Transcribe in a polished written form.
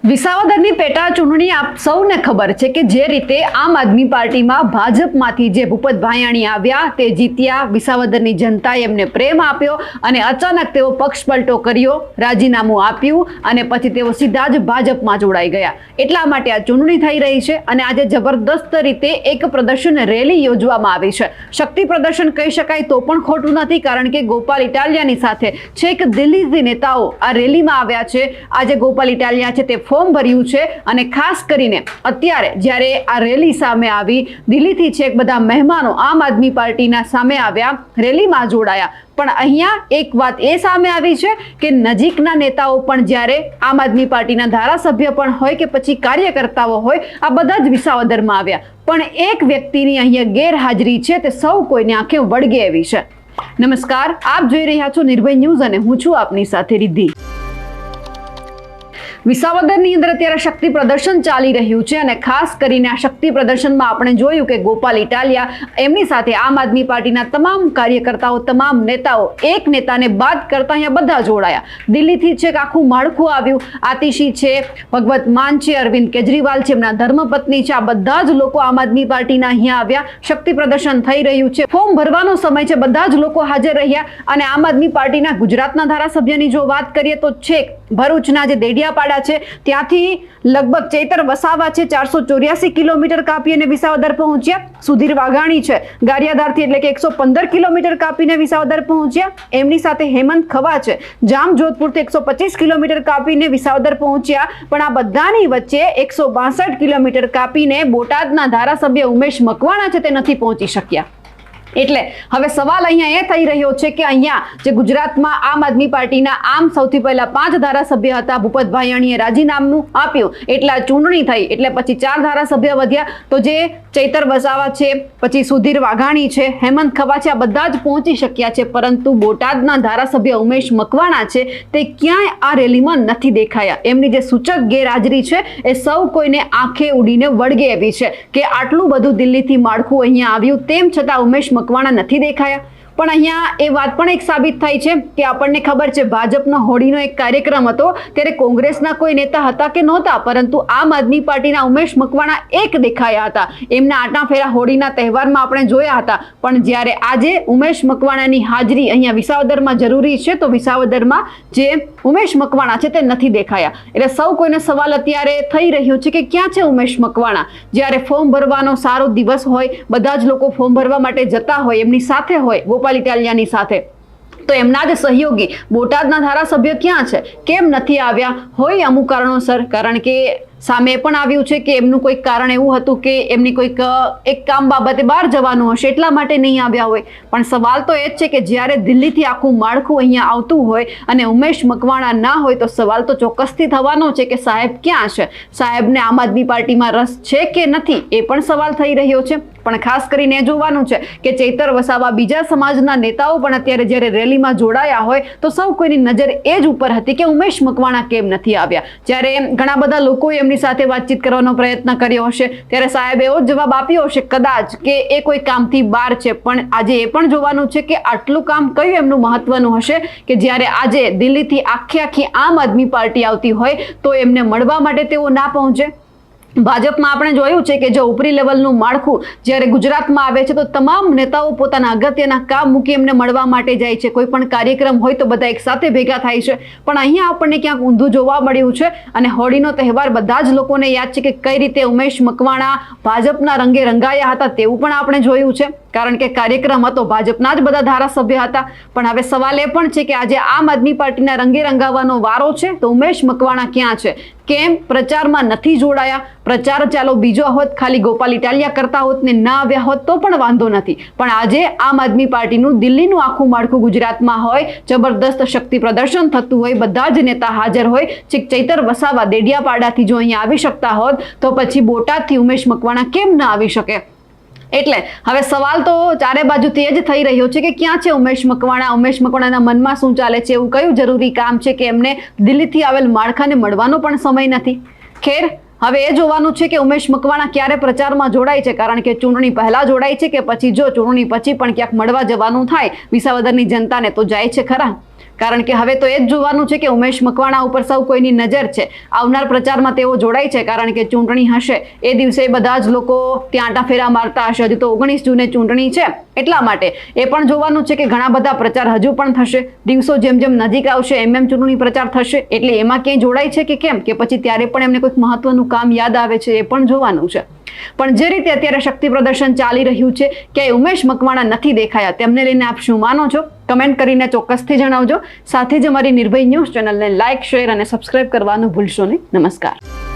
વિસાવદરની પેટા ચૂંટણી આપ સૌને ખબર છે કે જે રીતે આમ આદમી પાર્ટીમાં ભાજપમાંથી જે ભૂપત ભાયાણી આવ્યા તે જીત્યા, વિસાવદરની જનતાએ એમને પ્રેમ આપ્યો અને અચાનક તેઓ પક્ષ પલટો કર્યો, રાજીનામું આપ્યું અને પછી તેઓ સીધા જ ભાજપમાં જોડાઈ ગયા। એટલા માટે આ ચૂંટણી થઈ રહી છે અને આજે જબરદસ્ત રીતે એક પ્રદર્શન રેલી યોજવામાં આવી છે। શક્તિ પ્રદર્શન કહી શકાય તો પણ ખોટું નથી, કારણ કે ગોપાલ ઇટાલિયાની સાથે છેક દિલ્હીથી નેતાઓ આ રેલીમાં આવ્યા છે। આજે ગોપાલ ઇટાલિયા છે તે ફોર્મ ભર્યું છે અને ખાસ કરીને અત્યારે જ્યારે આ રેલી સામે આવી, દિલ્હીથી છેક બધા મહેમાનો આમ આદમી પાર્ટીના સામે આવ્યા, રેલીમાં જોડાયા। પણ અહીંયા એક વાત એ સામે આવી છે કે નજીકના નેતાઓ પણ જ્યારે આમ આદમી પાર્ટીના ધારાસભ્ય પણ હોય કે પછી કાર્યકર્તાઓ હોય, આ બધા જ વિસાવદરમાં આવ્યા, પણ એક વ્યક્તિની અહીંયા ગેરહાજરી છે તે સૌ કોઈને આંખે વળગે એવી છે। નમસ્કાર, આપ જોઈ રહ્યા છો નિર્ભય ન્યૂઝ અને હું છું આપની સાથે રિદ્ધિ। વિસાવદરની અંદર અત્યારે શક્તિ પ્રદર્શન ચાલી રહ્યું છે અને ખાસ કરીને આ શક્તિ પ્રદર્શનમાં આપણે જોયું કે ગોપાલ ઇટાલિયા એમની સાથે આમ આદમી પાર્ટીના તમામ કાર્યકર્તાઓ, તમામ નેતાઓ, એક નેતાને બાદ કરતા અહીંયા બધા જોડાયા। દિલ્હીથી છે કે આખું માળખું આવ્યું, આતિશી છે, ભગવત માન છે, અરવિંદ કેજરીવાલ છે, એમના ધર્મપત્ની છે, આ બધા જ લોકો આમ આદમી પાર્ટીના અહીંયા આવ્યા। શક્તિ પ્રદર્શન થઈ રહ્યું છે, ફોર્મ ભરવાનો સમય છે, બધા જ લોકો હાજર રહ્યા અને આમ આદમી પાર્ટીના ગુજરાતના ધારાસભ્યની જો વાત કરીએ તો છેક ભરૂચના જે દેડિયાપાડા છે ત્યાંથી લગભગ ચૈતર વસાવા છે 484 કિલોમીટર કાપી અને વિસાવદર પહોંચ્યા। સુધીર વાઘાણી છે ગારિયાધારથી એટલે કે 115 કિલોમીટર કાપીને વિસાવદર પહોંચ્યા। એમની સાથે હેમંત ખવા છે જામજોધપુરથી 125 કિલોમીટર કાપીને વિસાવદર પહોંચ્યા। પણ આ બધાની વચ્ચે 162 કિલોમીટર કાપીને બોટાદના ધારાસભ્ય ઉમેશ મકવાણા છે તે નથી પહોંચી શક્યા। એટલે હવે સવાલ અહીંયા એ થઈ રહ્યો છે કે અહીંયા જે ગુજરાતમાં આમ આદમી પાર્ટીના આમ સૌથી પહેલા 5 ધારાસભ્ય હતા, ભૂપત ભાયાણીએ રાજીનામું આપ્યું એટલે આ ચૂંટણી થઈ એટલે પછી 4 ધારાસભ્ય વધ્યા, તો જે ચૈતર વસાવા છે, પછી સુધીર વાઘાણી છે, હેમંત ખવા છે, આ બધા જ પહોંચી શક્યા છે, પરંતુ બોટાદના ધારાસભ્ય ઉમેશ મકવાણા છે તે ક્યાંય આ રેલીમાં નથી દેખાયા। એમની જે સૂચક ગેરહાજરી છે એ સૌ કોઈને આંખે ઉડીને વળગે એવી છે કે આટલું બધું દિલ્હીથી માળખું અહીંયા આવ્યું તેમ છતાં ઉમેશ મકવાણા નથી દેખાયા। પણ અહીંયા એ વાત પણ એક સાબિત થાય છે કે આપણને ખબર છે ભાજપનો હોળીનો એક કાર્યક્રમ હતો ત્યારે કોંગ્રેસના કોઈ નેતા હતા કે નહોતા, પરંતુ આમ આદમી પાર્ટીના ઉમેશ મકવાણા એક દેખાયા હતા। એમના આટા ફેરા હોળીના તહેવારમાં આપણે જોયા હતા, પણ જ્યારે આજે ઉમેશ મકવાણાની હાજરી અહીંયા વિસાવદરમાં જરૂરી છે તો વિસાવદરમાં જે ઉમેશ મકવાણા છે તે નથી દેખાયા। એટલે સૌ કોઈને સવાલ અત્યારે થઈ રહ્યો છે કે ક્યાં છે ઉમેશ મકવાણા? જ્યારે ફોર્મ ભરવાનો સારો દિવસ હોય, બધા જ લોકો ફોર્મ ભરવા માટે જતા હોય, એમની સાથે હોય ગોપાલ ઇટાલિયાની સાથે, તો એમના જ સહયોગી બોટાદના ધારાસભ્ય ક્યાં છે? કેમ નથી આવ્યા? હોય અમુક કારણોસર, કારણ કે સામે પણ આવ્યું છે કે એમનું કોઈક કારણ એવું હતું કે એમની કોઈક એક કામ બાબતે બહાર જવાનું હશે એટલા માટે નહીં આવ્યા હોય। પણ સવાલ તો એ જ છે કે જ્યારે દિલ્હીથી આખું માળખું અહીંયા આવતું હોય અને ઉમેશ મકવાણા ના હોય તો સવાલ તો ચોક્કસથી થવાનો છે કે સાહેબ ક્યાં છે? સાહેબને આમ આદમી પાર્ટીમાં રસ છે કે નથી એ પણ સવાલ થઈ રહ્યો છે। પણ ખાસ કરીને એ જોવાનું છે કે ચૈતર વસાવા, બીજા સમાજના નેતાઓ પણ અત્યારે જ્યારે રેલીમાં જોડાયા હોય તો સૌ કોઈની નજર એ જ ઉપર હતી કે ઉમેશ મકવાણા કેમ નથી આવ્યા। જ્યારે ઘણા બધા લોકોએ એમની સાથે વાતચીત કરવાનો પ્રયત્ન કર્યો હશે ત્યારે સાહેબ એવો જવાબ આપ્યો હશે કદાચ કે એ કોઈ કામથી બહાર છે, પણ આજે એ પણ જોવાનું છે કે આટલું કામ કયું એમનું મહત્વનું હશે કે જ્યારે આજે દિલ્હીથી આખી આમ આદમી પાર્ટી આવતી હોય તો એમને મળવા માટે તેઓ ના પહોંચે। ભાજપમાં આપણે જોયું છે કે જો ઉપરી લેવલનું માળખું જ્યારે ગુજરાતમાં આવે છે તો તમામ નેતાઓ પોતાના અગત્યના કામ મૂકી એમને મળવા માટે જાય છે, કોઈ પણ કાર્યક્રમ હોય તો બધા એક સાથે ભેગા થાય છે। પણ અહીંયા આપણને ક્યાંક ઊંધું જોવા મળ્યું છે અને હોળીનો તહેવાર બધા જ લોકોને યાદ છે કે કઈ રીતે ઉમેશ મકવાણા ભાજપના રંગે રંગાયા હતા તેવું પણ આપણે જોયું છે, કારણ કે કાર્યક્રમ હતો, ભાજપના જ બધા ધારાસભ્ય હતા। પણ હવે સવાલ એ પણ છે કે આજે આમ આદમી પાર્ટીના રંગે રંગાવાનો વારો છે તો ઉમેશ મકવાણા ક્યાં છે? કેમ પ્રચારમાં નથી જોડાયા? પ્રચાર ચાલો બીજો હોત, ખાલી ગોપાલ ઇટાલિયા કરતા હોત ને ના આવ્યા હોત તો પણ વાંધો નથી, પણ આજે આમ આદમી પાર્ટીનું દિલ્હીનું આખું માળખું ગુજરાતમાં હોય, જબરદસ્ત શક્તિ પ્રદર્શન થતું હોય, બધા જ નેતા હાજર હોય, ચૈતર વસાવા દેડિયાપાડાથી જો અહીંયા આવી શકતા હોત તો પછી બોટાદથી ઉમેશ મકવાણા કેમ ના આવી શકે? એટલે હવે સવાલ તો ચારે બાજુથી એ જ થઈ રહ્યો છે કે ક્યાં છે ઉમેશ મકવાણા? ઉમેશ મકવાણાના મનમાં શું ચાલે છે? એવું કયું જરૂરી કામ છે કે એમને દિલ્હીથી આવેલ માળખાને મળવાનો પણ સમય નથી? ખેર, હવે એ જોવાનું છે કે ઉમેશ મકવાણા ક્યારે પ્રચારમાં જોડાય છે, કારણ કે ચૂંટણી પહેલા જોડાય છે કે પછી જો ચૂંટણી પછી પણ ક્યાંક મળવા જવાનું થાય વિસાવદરની જનતાને તો જાય છે ખરા। કારણ કે હવે તો એ જ જોવાનું છે કે ઉમેશ મકવાણા ઉપર સૌ કોઈની નજર છે. આવનાર પ્રચારમાં તેઓ જોડાય છે, કારણ કે ચૂંટણી હશે એ દિવસે બધા જ લોકો ત્યાં આંટાફેરા મારતા હશે. હજુ તો 19 જૂને ચૂંટણી છે, એટલા માટે એ પણ જોવાનું છે કે ઘણા બધા પ્રચાર હજુ પણ થશે. દિવસો જેમ જેમ નજીક આવશે એમ ચૂંટણી પ્રચાર થશે, એટલે એમાં ક્યાંય જોડાય છે કે કેમ, કે પછી ત્યારે પણ એમને કોઈક મહત્વનું કામ યાદ આવે છે, એ પણ જોવાનું છે. પણ જે રીતે અત્યારે શક્તિ પ્રદર્શન ચાલી રહ્યું છે, ક્યાંય ઉમેશ મકવાણા નથી દેખાયા, તેમને લઈને આપ શું માનો છો? કમેન્ટ કરીને ચોક્કસથી જણાવજો. સાથે જ અમારી નિર્ભય ન્યૂઝ ચેનલને લાઇક, શેર અને સબસ્ક્રાઇબ કરવાનું ભૂલશો નહીં. નમસ્કાર.